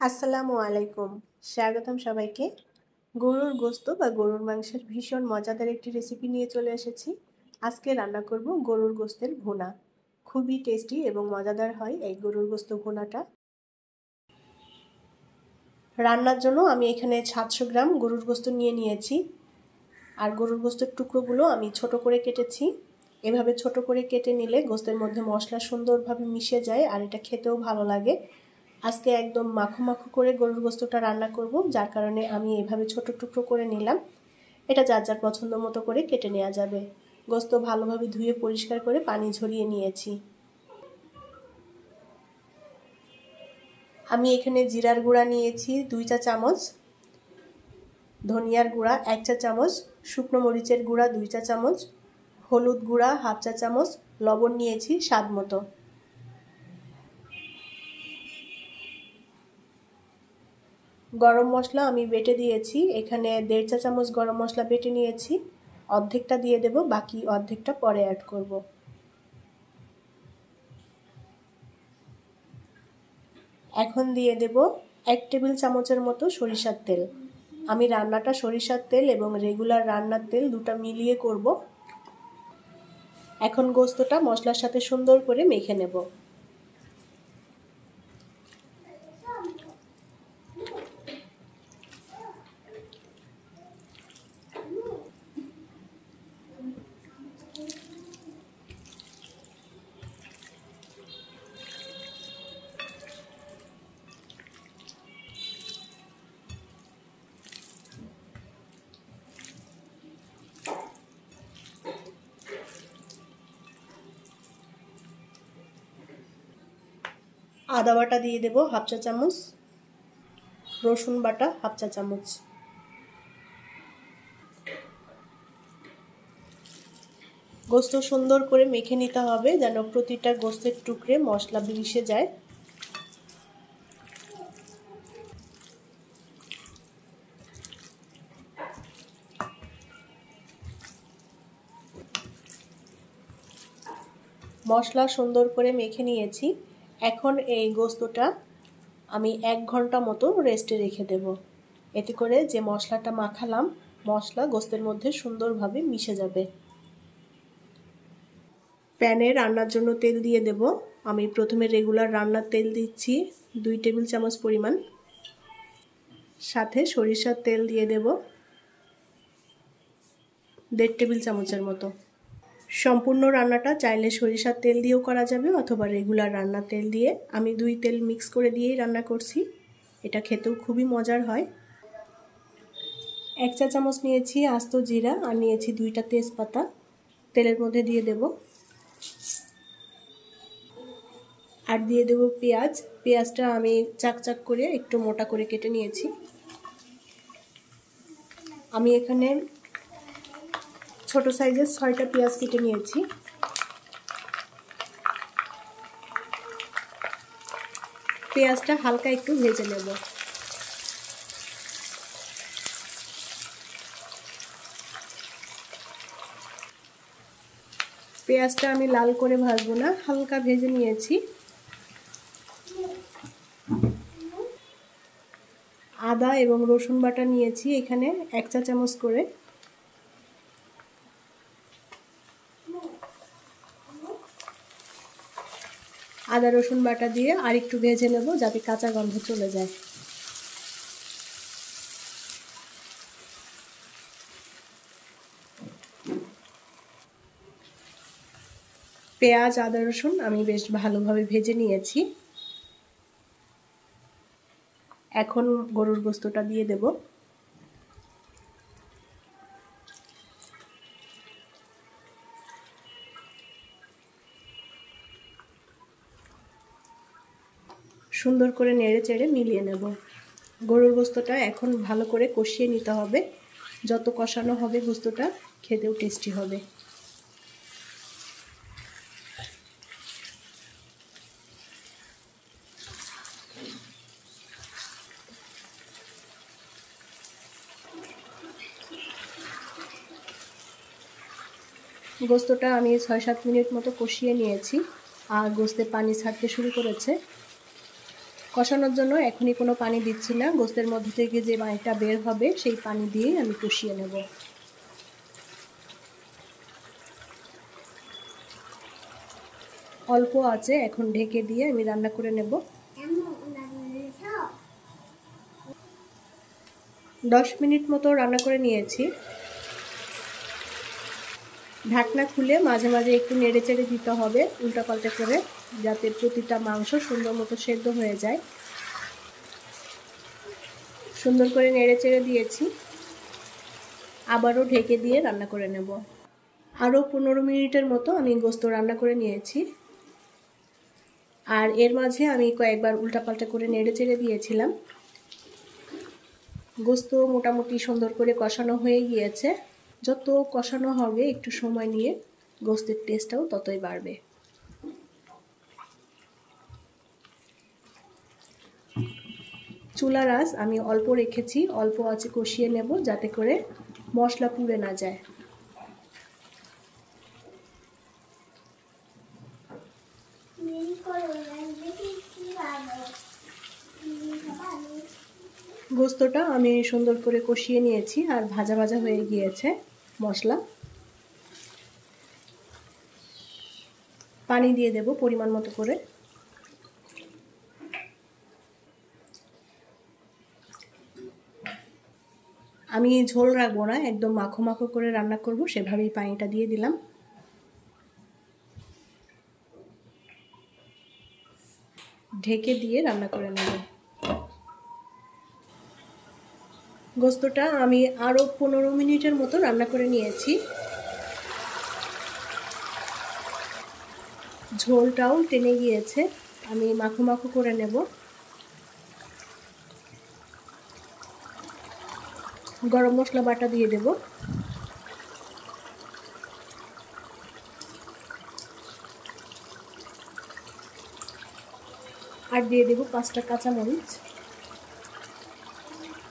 আসসালামু আলাইকুম। স্বাগতম সবাইকে। গরুর গোশত বা গরুর মাংসের ভীষণ মজাদার একটি রেসিপি নিয়ে চলে এসেছি। আজকে রান্না করব গরুর গোশতের ভুনা। খুবই টেস্টি এবং মজাদার হয় এই গরুর গোশত ভুনাটা। রান্নার জন্য আমি এখানে 700 গ্রাম গরুর গোশত নিয়ে নিয়েছি। আর গরুর গোশতের টুকরোগুলো আমি ছোট করে কেটেছি। এভাবে ছোট করে কেটে নিলে গোশতের মধ্যে মশলা সুন্দরভাবে মিশে যায় আর এটা খেতেও ভালো লাগে। আজকে একদম মাখো মাখো করে গরুর গোশতটা রান্না করব, যার কারণে আমি এভাবে ছোট টুকরো করে নিলাম। এটা যার যার পছন্দ মতো করে কেটে নেওয়া যাবে। গোশত ভালোভাবে ধুয়ে পরিষ্কার করে পানি ঝরিয়ে নিয়েছি। আমি এখানে জিরার গুঁড়া নিয়েছি 2 চা চামচ, ধনিয়ার গুঁড়া 1 চা চামচ, শুকনো মরিচের গুঁড়া 2 চা চামচ, হলুদ গুঁড়া 1/2 চা চামচ, লবণ নিয়েছি স্বাদ মতো। গরম মশলা আমি বেটে দিয়েছি, এখানে 1.5 চা চামচ গরম মশলা বেটে নিয়েছি। অর্ধেকটা দিয়ে দেব, বাকি অর্ধেকটা পরে অ্যাড করব। এখন দিয়ে দেব 1 টেবিল চামচের মতো সরিষার তেল। আমি রান্নাটা সরিষার তেল এবং রেগুলার রান্নার তেল দুটো মিলিয়ে করব। এখন গোশতটা মশলার সাথে সুন্দর করে মেখে নেব। আদা বাটা দিয়ে দেব 1/2 চা চামচ, রসুন বাটা 1/2 চা চামচ। গোশত সুন্দর করে মেখে নিতে হবে যেন প্রতিটা গোশতের টুকরে মশলা মিশে যায়। মশলা সুন্দর করে মেখে নিয়েছি। এখন এই গোশতটা আমি 1 ঘন্টা মতো রেস্টে রেখে দেব। এতে করে যে মশলাটা মাখালাম, মশলা গোশতের মধ্যে সুন্দরভাবে মিশে যাবে। প্যানে রান্নার জন্য তেল দিয়ে দেব। আমি প্রথমে রেগুলার রান্নার তেল দিচ্ছি 2 টেবিল চামচ পরিমাণ, সাথে সরিষার তেল দিয়ে দেব 1.5 টেবিল চামচের মতো। সম্পূর্ণ রান্নাটা চাইলে সরিষার তেল দিয়েও করা যাবে অথবা রেগুলার রান্নার তেল দিয়ে। আমি 2 তেল মিক্স করে দিয়েই রান্না করছি। এটা খেতেও খুবই মজার হয়। 1 চা চামচ নিয়েছি আস্ত জিরা আর নিয়েছি 2টা তেজপাতা তেলের মধ্যে দিয়ে দেব। আর দিয়ে দেব পেঁয়াজ। পেঁয়াজটা আমি চাক করে একটু মোটা করে কেটে নিয়েছি। আমি এখানে ছোট সাইজের 6টা পেঁয়াজ কেটে নিয়েছি। পেঁয়াজটা হালকা একটু ভেজে নেব। পেঁয়াজটা আমি লাল করে ভাজবো না, হালকা ভেজে নিয়েছি। আদা এবং রসুন বাটা নিয়েছি এখানে 1 চা চামচ করে। আদা রসুন বাটা দিয়ে আর একটু ভেজে নেব যাতে কাঁচা গন্ধ চলে যায়। পেঁয়াজ আদা রসুন আমি বেশ ভালোভাবে ভেজে নিয়েছি। এখন গরুর গোশতটা দিয়ে দেব। সুন্দর করে নেড়ে চেড়ে মিলিয়ে নেব। গরুর গোশতটা এখন ভালো করে কষিয়ে নিতে হবে। যত কষানো হবে গোশতটা খেতেও টেস্টি হবে। গোশতটা আমি 6-7 মিনিট মতো কষিয়ে নিয়েছি আর গোশতে পানি ছাড়তে শুরু করেছে। কষানোর জন্য এখনই কোনো পানি দিচ্ছি না, গোস্তের মধ্যে থেকে যে পানিটা বের হবে সেই পানি দিয়ে আমি কষিয়ে নেব। অল্প আছে এখন ঢেকে দিয়ে আমি রান্না করে নেব। 10 মিনিট মতো রান্না করে নিয়েছি। ঢাকনা খুলে মাঝে মাঝে একটু নেড়ে চেড়ে দিতে হবে উল্টাপাল্টা করে, যাতে প্রতিটা মাংস সুন্দর মতো সেদ্ধ হয়ে যায়। সুন্দর করে নেড়ে চেড়ে দিয়েছি, আবারও ঢেকে দিয়ে রান্না করে নেব। আরও 15 মিনিটের মতো আমি গোস্ত রান্না করে নিয়েছি। আর এর মাঝে আমি কয়েকবার উল্টাপাল্টা করে নেড়ে চেড়ে দিয়েছিলাম। গোস্ত মোটামুটি সুন্দর করে কষানো হয়ে গিয়েছে। যত কষানো হবে একটু সময় নিয়ে গোস্তের টেস্টটাও ততই বাড়বে। চুলার আঁচ আমি অল্প রেখেছি, অল্প আঁচে কষিয়ে নেব যাতে করে মশলা পুড়ে না যায়। গোস্তটা আমি সুন্দর করে কষিয়ে নিয়েছি আর ভাজা ভাজা হয়ে গিয়েছে মশলা। পানি দিয়ে দেব পরিমাণ মতো করে। আমি ঝোল রাখবো না, একদম মাখো মাখো করে রান্না করব, সেভাবেই পানিটা দিয়ে দিলাম। ঢেকে দিয়ে রান্না করে নেব। গোস্তটা আমি আরও 15 মিনিটের মতো রান্না করে নিয়েছি। ঝোলটাও টেনে গিয়েছে, আমি মাখো মাখো করে নেব। গরম মশলা বাটা দিয়ে দেব। আর দিয়ে দেব 5টা কাঁচামরিচ।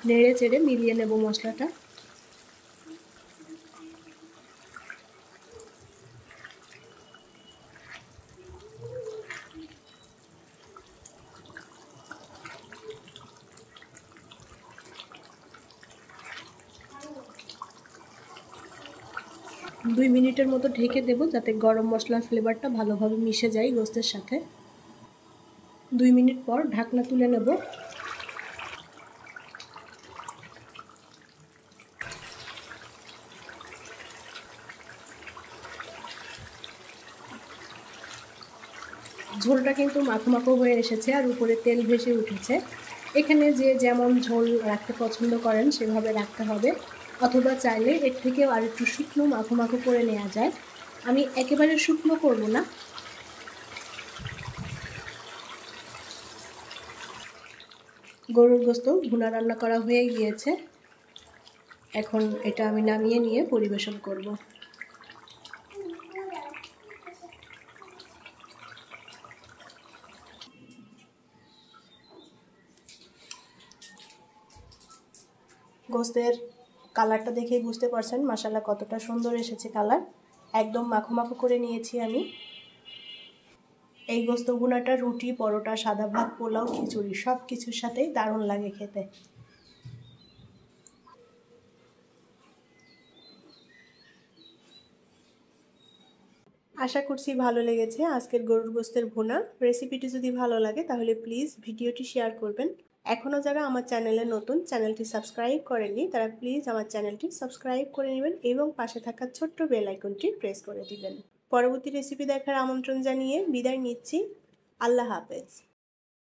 নেড়ে চেড়ে মিলিয়ে নেব মশলাটা। দুই মিনিটের মতো ঢেকে দেব যাতে গরম মশলার ফ্লেভারটা ভালোভাবে মিশে যায় গোস্তের সাথে। 2 মিনিট পর ঢাকনা তুলে নেব। ঝোলটা কিন্তু মাখো মাখো হয়ে এসেছে আর উপরে তেল ভেসে উঠেছে। এখানে যে যেমন ঝোল রাখতে পছন্দ করেন সেভাবে রাখতে হবে, অথবা চাইলে এর থেকেও আর একটু শুকনো মাখো মাখো করে নেওয়া যায়। আমি একেবারে শুকনো করব না। গরুর গোস্ত ভুনা রান্না করা হয়ে গিয়েছে, এখন এটা আমি নামিয়ে নিয়ে পরিবেশন করব। গোস্তের কালারটা দেখেই বুঝতে পারছেন মাশাআল্লাহ কতটা সুন্দর এসেছে কালার। একদম মাখো মাখো করে নিয়েছি আমি। এই গোস্ত ভুনাটা রুটি, পরোটা, সাদা ভাত, পোলাও, খিচুড়ি সব কিছুর সাথেই দারুণ লাগে খেতে। আশা করছি ভালো লেগেছে আজকের গরুর গোস্তের ভুনা। রেসিপিটি যদি ভালো লাগে তাহলে প্লিজ ভিডিওটি শেয়ার করবেন। এখনও যারা আমার চ্যানেলে নতুন, চ্যানেলটি সাবস্ক্রাইব করেননি তারা প্লিজ আমার চ্যানেলটি সাবস্ক্রাইব করে নেবেন এবং পাশে থাকা ছোট্ট বেল আইকনটি প্রেস করে দিবেন। পরবর্তী রেসিপি দেখার আমন্ত্রণ জানিয়ে বিদায় নিচ্ছি। আল্লাহ হাফেজ।